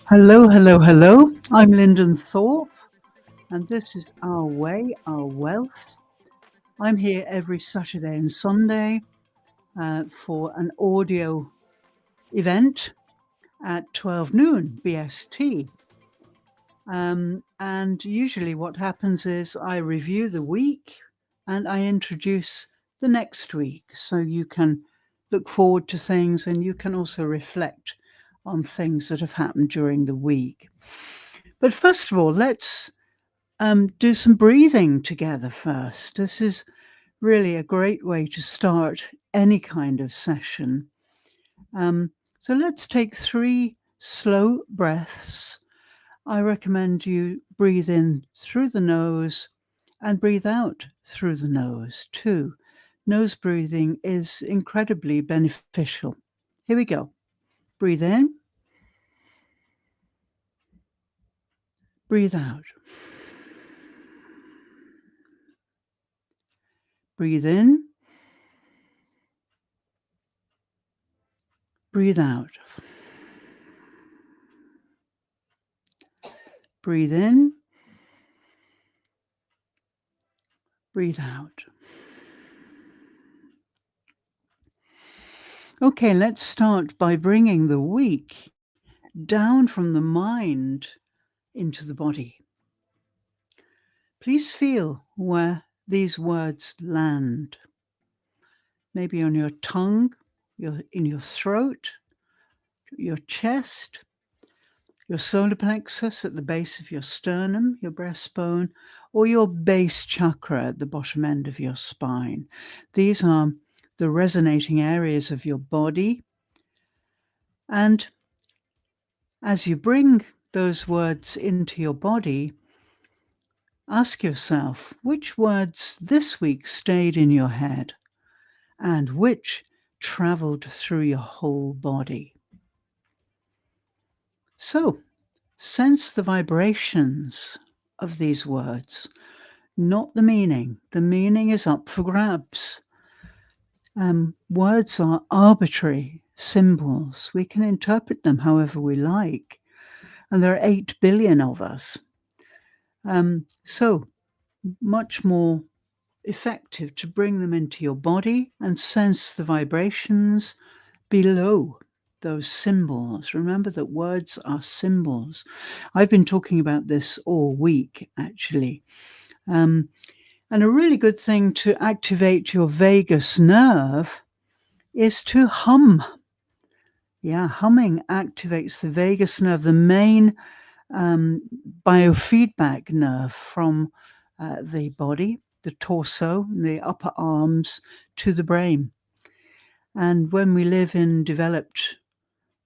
Hello, hello, hello. I'm Lyndon Thorpe, and this is Our Way, Our Wealth. I'm here every Saturday and Sunday for an audio event at 12 noon BST. And usually, what happens is I review the week and I introduce the next week so you can look forward to things and you can also reflect on things that have happened during the week. But first of all, let's do some breathing together first. This is really a great way to start any kind of session. So let's take 3 slow breaths. I recommend you breathe in through the nose and breathe out through the nose too. Nose breathing is incredibly beneficial. Here we go. Breathe in, breathe out. Breathe in, breathe out. Breathe in, breathe out. Okay, let's start by bringing the week down from the mind into the body. Please feel where these words land. Maybe on your tongue, in your throat, your chest, your solar plexus at the base of your sternum, your breastbone, or your base chakra at the bottom end of your spine. These are the resonating areas of your body. And as you bring those words into your body, ask yourself which words this week stayed in your head and which traveled through your whole body. So, sense the vibrations of these words, not the meaning. The meaning is up for grabs. Words are arbitrary symbols. We can interpret them however we like. And there are 8 billion of us. So much more effective to bring them into your body and sense the vibrations below those symbols. Remember that words are symbols. I've been talking about this all week, actually. And a really good thing to activate your vagus nerve is to hum. Yeah, humming activates the vagus nerve, the main biofeedback nerve from the body, the torso, the upper arms to the brain. And when we live in developed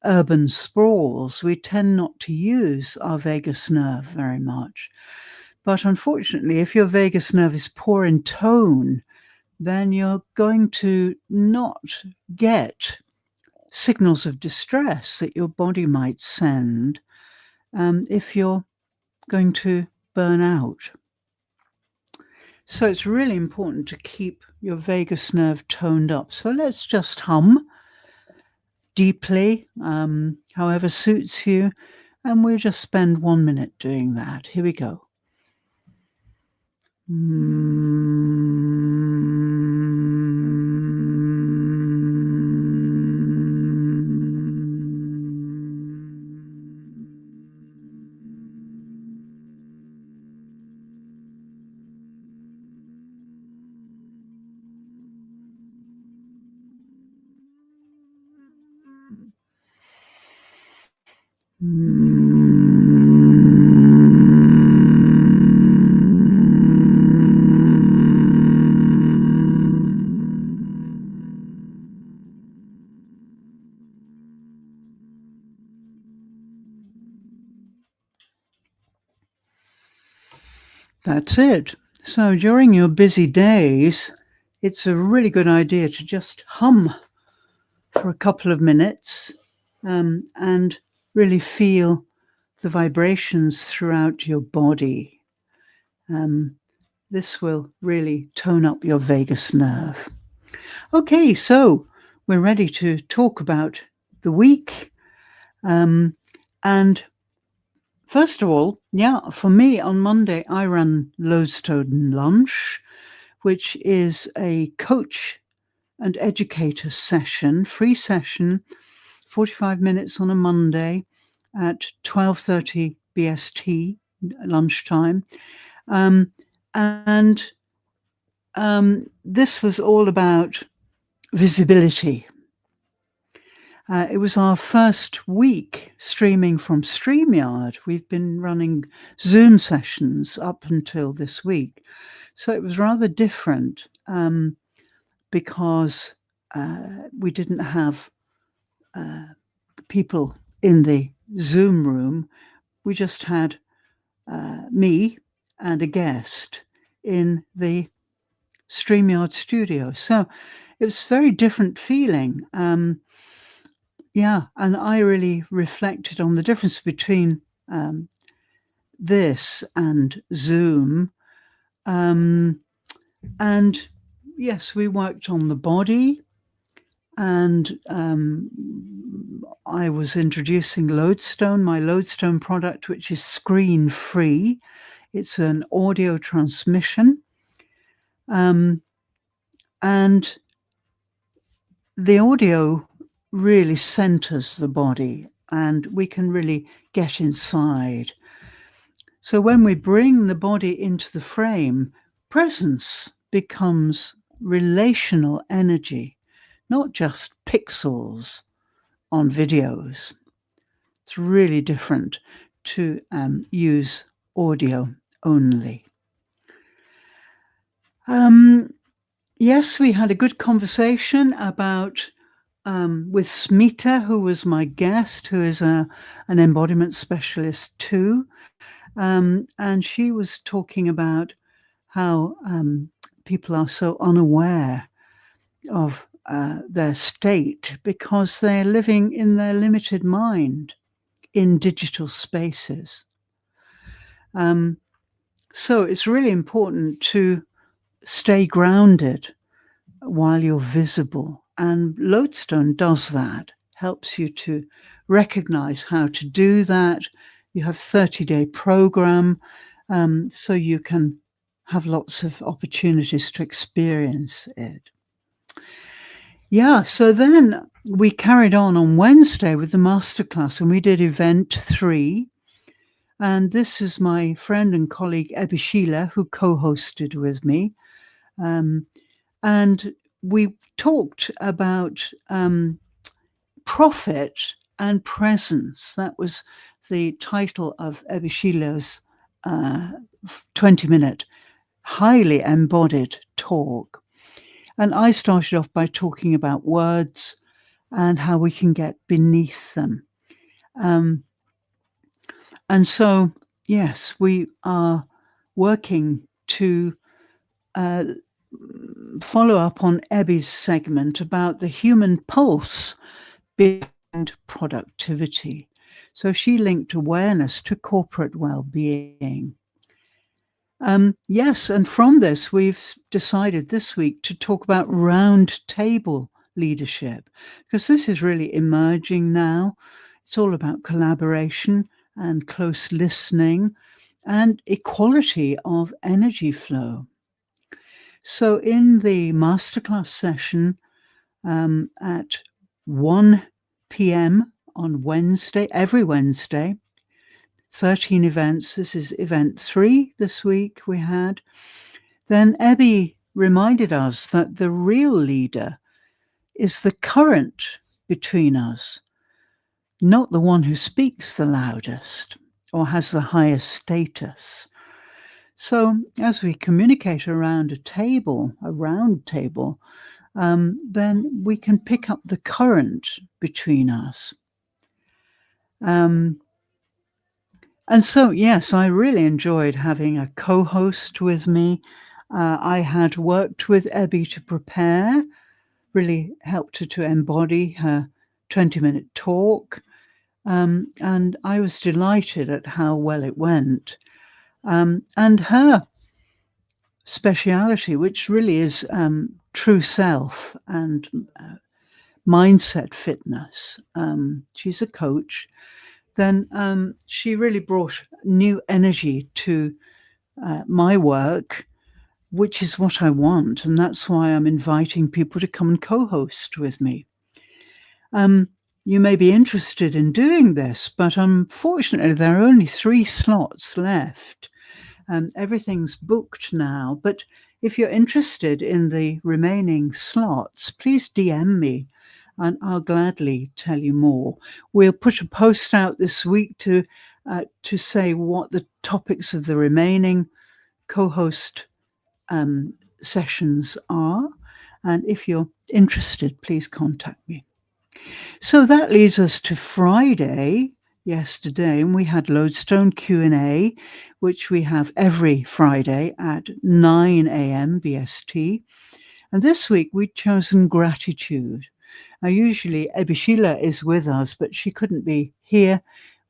urban sprawls, we tend not to use our vagus nerve very much. But unfortunately, if your vagus nerve is poor in tone, then you're going to not get signals of distress that your body might send if you're going to burn out. So it's really important to keep your vagus nerve toned up. So let's just hum deeply, however suits you, and we'll just spend 1 minute doing that. Here we go. That's it. So during your busy days, it's a really good idea to just hum for a couple of minutes and really feel the vibrations throughout your body. This will really tone up your vagus nerve. Okay, so we're ready to talk about the week. And First of all, for me on Monday, I ran Lodestone Lunch, which is a coach and educator session, free session, 45 minutes on a Monday at 12:30 BST, lunchtime. And this was all about visibility. It was our first week streaming from StreamYard. We've been running Zoom sessions up until this week. So it was rather different because we didn't have people in the Zoom room. We just had me and a guest in the StreamYard studio. So it was a very different feeling. And I really reflected on the difference between this and Zoom. And yes, we worked on the body, and I was introducing Lodestone, my Lodestone product, which is screen-free. It's an audio transmission. And the audio really centers the body, and we can really get inside. So when we bring the body into the frame, presence becomes relational energy, not just pixels on videos. It's really different to use audio only. Yes, we had a good conversation about with Smita, who was my guest, who is an embodiment specialist too. And she was talking about how people are so unaware of their state because they're living in their limited mind in digital spaces. So it's really important to stay grounded while you're visible. And Lodestone does that, helps you to recognize how to do that. You have 30-day program, so you can have lots of opportunities to experience it. So then we carried on Wednesday with the masterclass, and we did event 3. And this is my friend and colleague, Ebby Sheila, who co-hosted with me. And we talked about profit and presence. That was the title of Ebby Sheila's 20-minute, highly embodied talk. And I started off by talking about words and how we can get beneath them. And so, yes, we are working to follow up on Ebby's segment about the human pulse behind productivity. So she linked awareness to corporate well-being. Yes, and from this, we've decided this week to talk about round table leadership, because this is really emerging now. It's all about collaboration and close listening and equality of energy flow. So in the masterclass session at 1 p.m. on Wednesday, every Wednesday, 13 events. This is event 3 this week we had. Then Ebby reminded us that the real leader is the current between us, not the one who speaks the loudest or has the highest status. So as we communicate around a round table, then we can pick up the current between us. And so, yes, I really enjoyed having a co-host with me. I had worked with Ebby to prepare, really helped her to embody her 20-minute talk. And I was delighted at how well it went. And her speciality, which really is true self and mindset fitness. She's a coach. then she really brought new energy to my work, which is what I want. And that's why I'm inviting people to come and co-host with me. You may be interested in doing this, but unfortunately, there are only 3 slots left. Everything's booked now. But if you're interested in the remaining slots, please DM me and I'll gladly tell you more. We'll put a post out this week to say what the topics of the remaining co-host sessions are. And if you're interested, please contact me. So that leads us to Friday, yesterday, and we had Lodestone Q&A, which we have every Friday at 9 a.m. BST. And this week we'd chosen gratitude. Now, usually Ebishila is with us, but she couldn't be here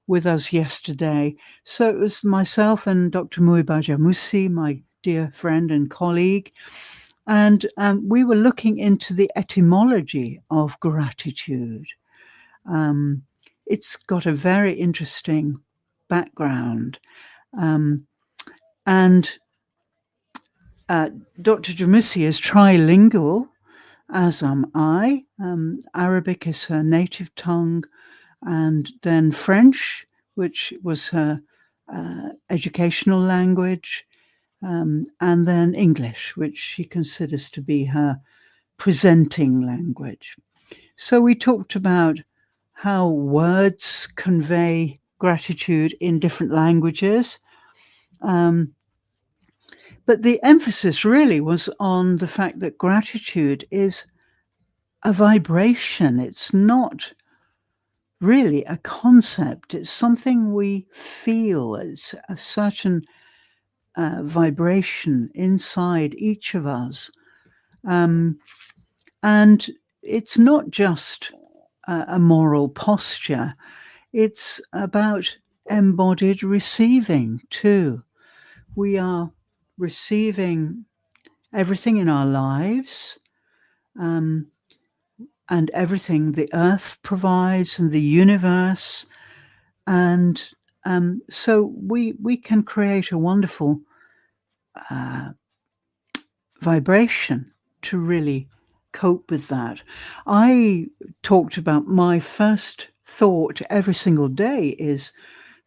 with us yesterday. So it was myself and Dr. Muibaja Musi, my dear friend and colleague, and we were looking into the etymology of gratitude. It's got a very interesting background. And Dr. Jamusi is trilingual, as am I. Arabic is her native tongue, and then French, which was her educational language, and then English, which she considers to be her presenting language. So we talked about how words convey gratitude in different languages. But the emphasis really was on the fact that gratitude is a vibration. It's not really a concept. It's something we feel. It's a certain vibration inside each of us. And it's not just a moral posture. It's about embodied receiving too. We are receiving everything in our lives, and everything the earth provides and the universe. And so we can create a wonderful vibration to really cope with that. I talked about my first thought every single day is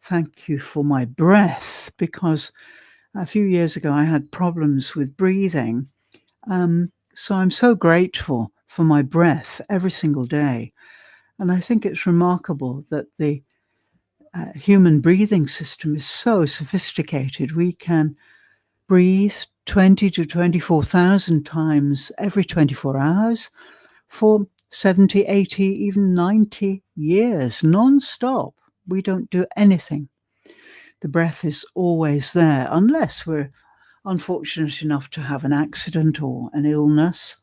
thank you for my breath, because a few years ago I had problems with breathing. So I'm so grateful for my breath every single day. And I think it's remarkable that the human breathing system is so sophisticated. We can breathe 20 to 24,000 times every 24 hours for 70, 80, even 90 years, non-stop. We don't do anything. The breath is always there, unless we're unfortunate enough to have an accident or an illness.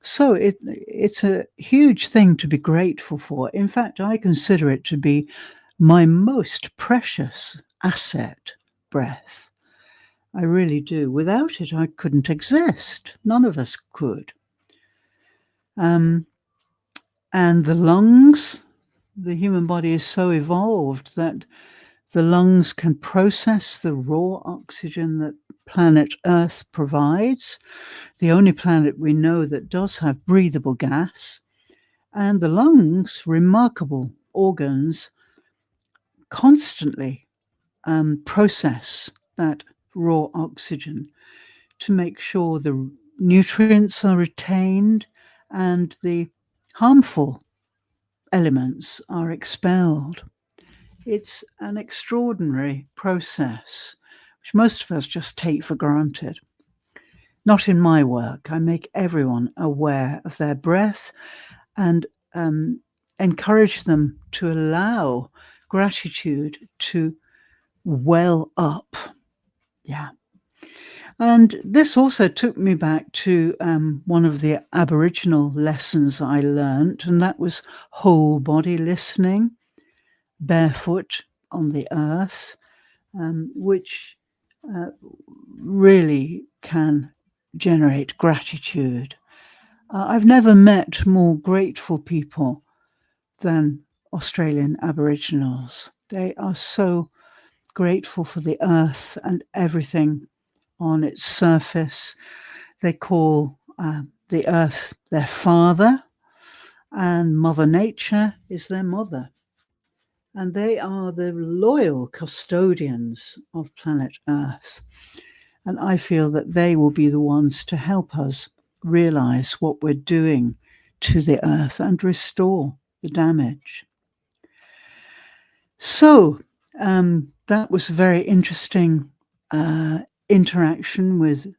So it's a huge thing to be grateful for. In fact, I consider it to be my most precious asset, breath. I really do. Without it, I couldn't exist. None of us could. And the lungs, the human body is so evolved that the lungs can process the raw oxygen that planet Earth provides, the only planet we know that does have breathable gas. And the lungs, remarkable organs, constantly process that raw oxygen to make sure the nutrients are retained and the harmful elements are expelled. It's an extraordinary process, which most of us just take for granted. Not in my work. I make everyone aware of their breath and encourage them to allow gratitude to well up. Yeah. And this also took me back to one of the Aboriginal lessons I learned, and that was whole body listening, barefoot on the earth, which really can generate gratitude. I've never met more grateful people than Australian Aboriginals. They are so grateful for the earth and everything on its surface. They call the earth their father, and Mother Nature is their mother. And they are the loyal custodians of planet Earth. And I feel that they will be the ones to help us realize what we're doing to the earth and restore the damage. So that was a very interesting interaction with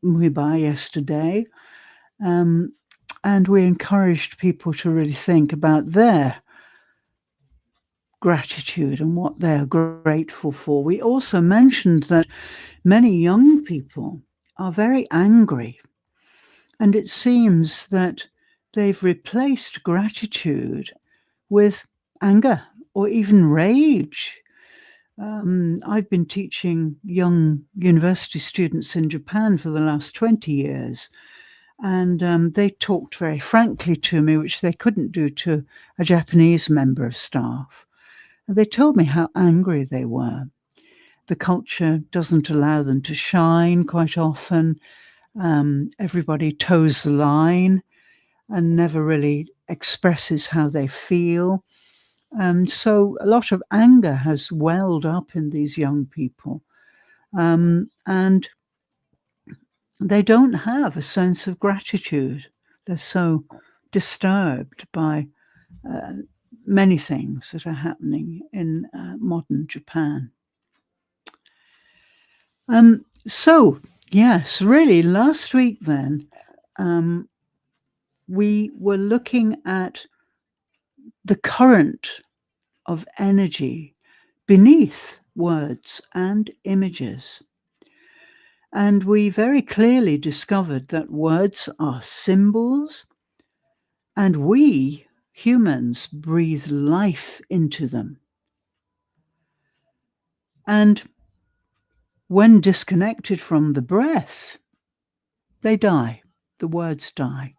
Muhiba yesterday. And we encouraged people to really think about their gratitude and what they're grateful for. We also mentioned that many young people are very angry, and it seems that they've replaced gratitude with anger or even rage. I've been teaching young university students in Japan for the last 20 years, and they talked very frankly to me, which they couldn't do to a Japanese member of staff. And they told me how angry they were. The culture doesn't allow them to shine quite often. Everybody toes the line and never really expresses how they feel. So a lot of anger has welled up in these young people. And they don't have a sense of gratitude. They're so disturbed by many things that are happening in modern Japan. So, yes, really, last week then, we were looking at the current of energy beneath words and images. And we very clearly discovered that words are symbols, and we, humans, breathe life into them. And when disconnected from the breath, they die. The words die.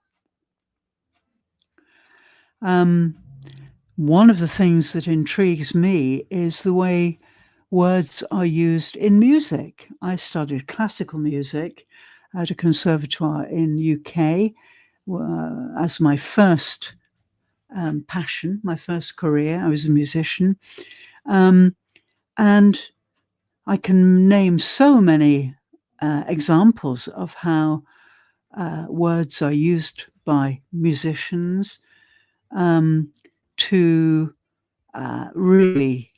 One of the things that intrigues me is the way words are used in music. I studied classical music at a conservatoire in UK as my first passion, my first career. I was a musician. And I can name so many examples of how words are used by musicians to really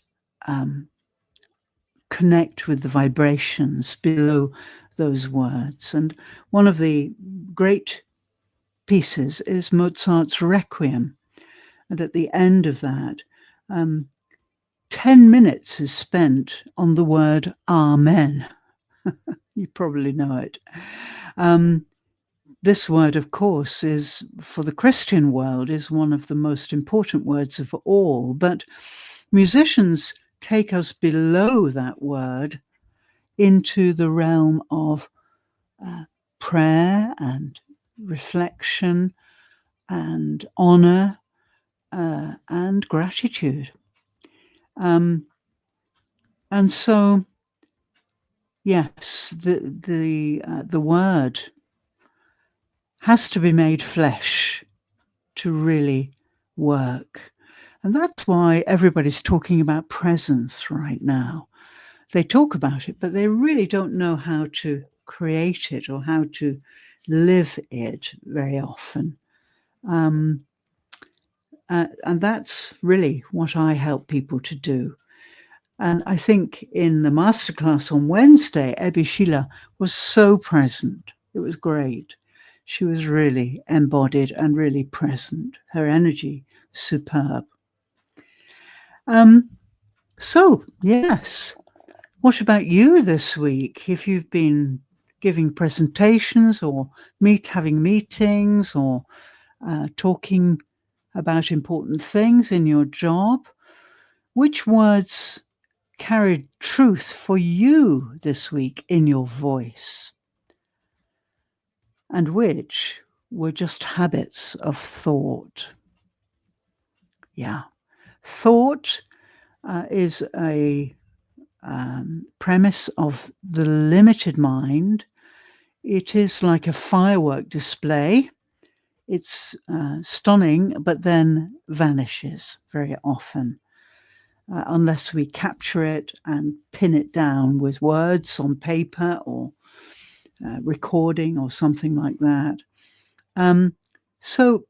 connect with the vibrations below those words. And one of the great pieces is Mozart's Requiem. And at the end of that, 10 minutes is spent on the word Amen. You probably know it. This word, of course, is for the Christian world, is one of the most important words of all. But musicians take us below that word into the realm of prayer and reflection and honor and gratitude. And so, yes, the word has to be made flesh to really work. And that's why everybody's talking about presence right now. They talk about it, but they really don't know how to create it or how to live it very often. And that's really what I help people to do. And I think in the masterclass on Wednesday, Ebby Sheila was so present. It was great. She was really embodied and really present. Her energy, superb. So, yes. What about you this week? If you've been giving presentations or having meetings or talking about important things in your job, which words carried truth for you this week in your voice? And which were just habits of thought? Yeah. Thought is a premise of the limited mind. It is like a firework display. It's stunning, but then vanishes very often. Unless we capture it and pin it down with words on paper or recording or something like that. So,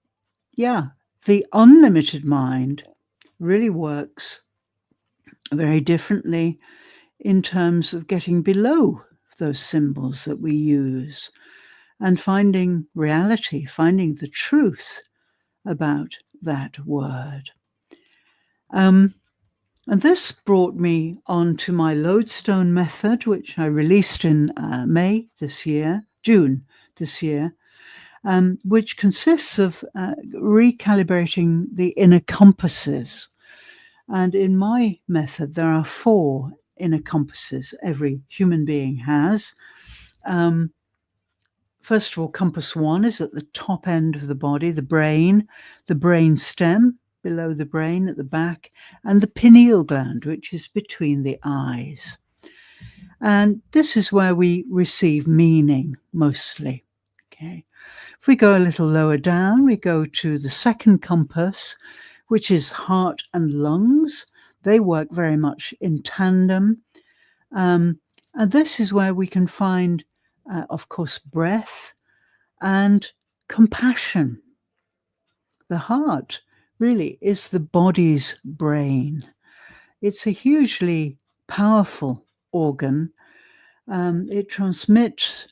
yeah, the unlimited mind really works very differently in terms of getting below those symbols that we use and finding reality, finding the truth about that word. And this brought me on to my lodestone method, which I released in June this year, which consists of recalibrating the inner compasses. And in my method, there are 4 inner compasses every human being has. First of all, compass 1 is at the top end of the body, the brain stem below the brain at the back, and the pineal gland, which is between the eyes. And this is where we receive meaning mostly. Okay. If we go a little lower down, we go to the second compass, which is heart and lungs. They work very much in tandem. And this is where we can find, of course, breath and compassion. The heart really is the body's brain. It's a hugely powerful organ. It transmits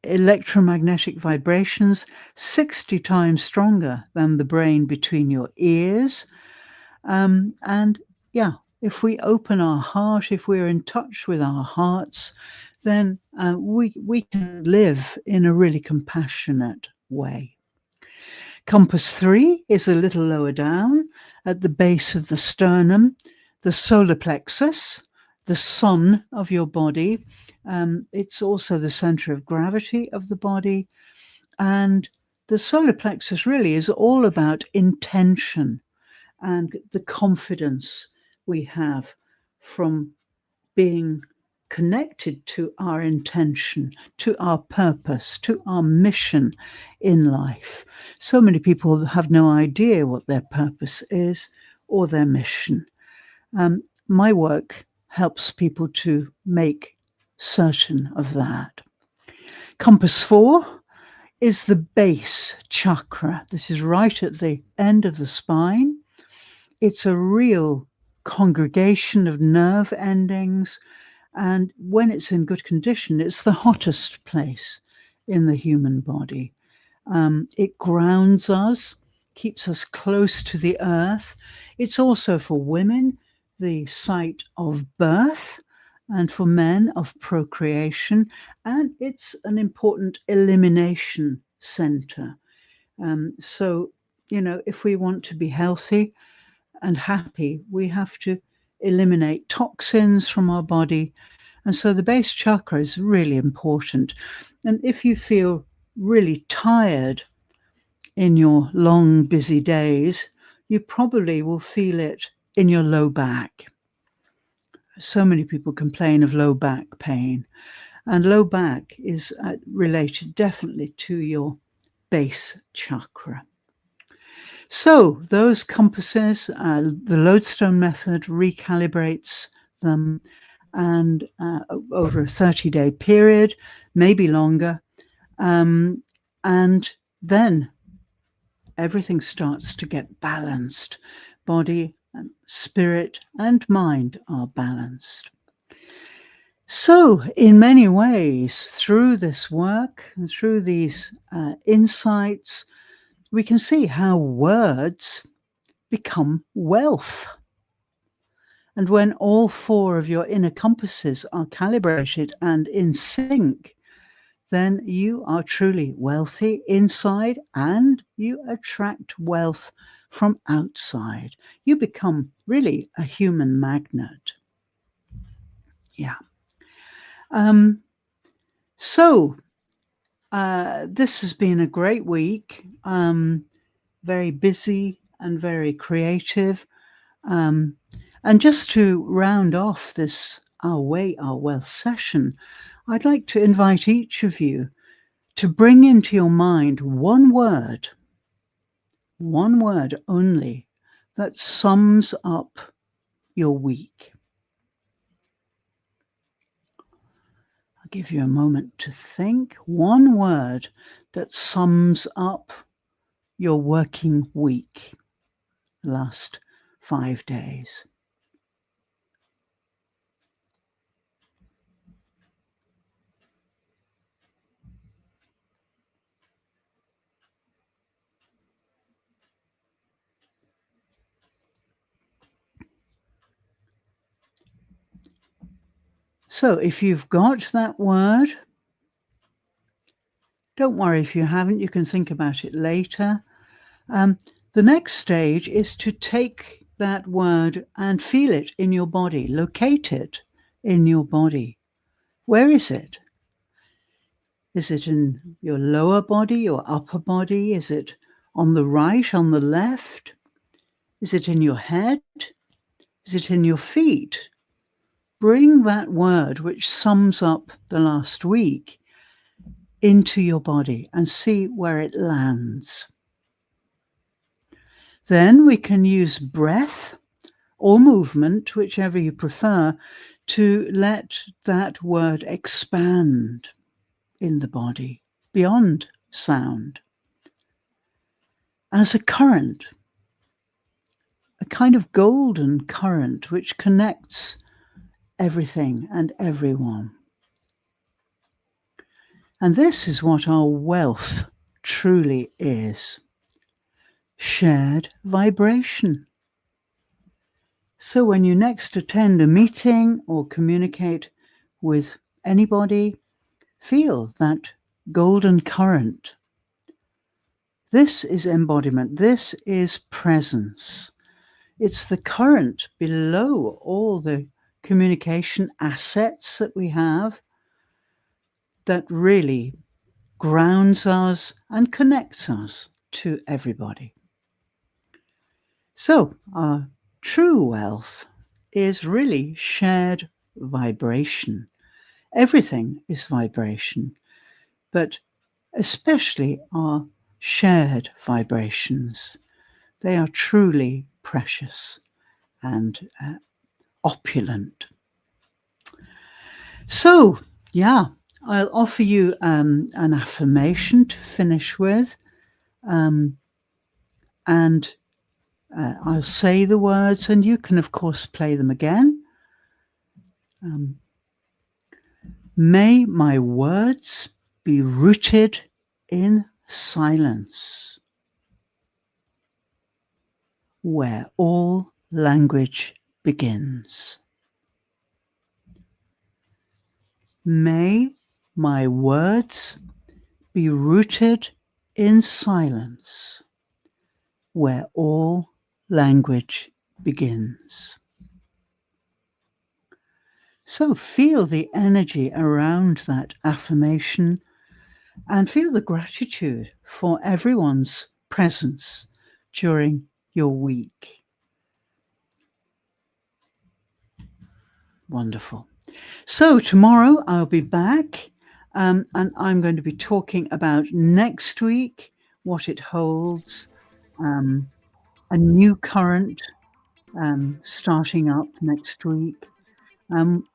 electromagnetic vibrations 60 times stronger than the brain between your ears. And yeah, if we open our heart, if we're in touch with our hearts, then we can live in a really compassionate way. Compass 3 is a little lower down at the base of the sternum, the solar plexus, the sun of your body. It's also the center of gravity of the body. And the solar plexus really is all about intention and the confidence we have from being connected to our intention, to our purpose, to our mission in life. So many people have no idea what their purpose is or their mission. My work helps people to make certain of that. Compass 4 is the base chakra. This is right at the end of the spine. It's a real congregation of nerve endings. And when it's in good condition, it's the hottest place in the human body. It grounds us, keeps us close to the earth. It's also for women the site of birth, and for men of procreation. And it's an important elimination center. So, if we want to be healthy and happy, we have to eliminate toxins from our body. And so the base chakra is really important. And if you feel really tired in your long, busy days, you probably will feel it in your low back. So many people complain of low back pain. And low back is related definitely to your base chakra. So those compasses, the lodestone method recalibrates them, and over a 30-day period, maybe longer, and then everything starts to get balanced. Body and spirit and mind are balanced. So in many ways, through this work and through these insights, we can see how words become wealth. And when all 4 of your inner compasses are calibrated and in sync, then you are truly wealthy inside and you attract wealth from outside. You become really a human magnet. Yeah. So this has been a great week. Very busy, and very creative. Um, and just to round off this Our Way, Our Wealth session, I'd like to invite each of you to bring into your mind one word only, that sums up your week. I'll give you a moment to think. One word that sums up your working week, the last 5 days. So if you've got that word, don't worry if you haven't, you can think about it later. The next stage is to take that word and feel it in your body, locate it in your body. Where is it? Is it in your lower body, your upper body? Is it on the right, on the left? Is it in your head? Is it in your feet? Bring that word, which sums up the last week, into your body and see where it lands. Then we can use breath or movement, whichever you prefer, to let that word expand in the body beyond sound as a current, a kind of golden current which connects everything and everyone. And this is what our wealth truly is: shared vibration. So when you next attend a meeting or communicate with anybody, feel that golden current. This is embodiment. This is presence. It's the current below all the communication assets that we have that really grounds us and connects us to everybody. So our true wealth is really shared vibration. Everything is vibration, but especially our shared vibrations. They are truly precious and opulent. So, yeah, I'll offer you an affirmation to finish with, and I'll say the words, and you can, of course, play them again. May my words be rooted in silence, where all language begins. May my words be rooted in silence, where all language begins. So feel the energy around that affirmation and feel the gratitude for everyone's presence during your week. Wonderful. So tomorrow I'll be back, and I'm going to be talking about next week, what it holds, a new current starting up next week.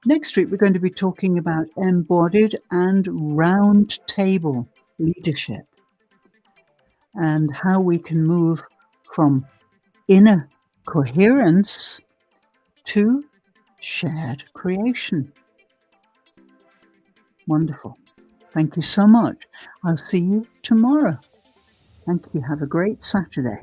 Next week, we're going to be talking about embodied and round table leadership and how we can move from inner coherence to shared creation. Wonderful. Thank you so much. I'll see you tomorrow. Thank you. Have a great Saturday.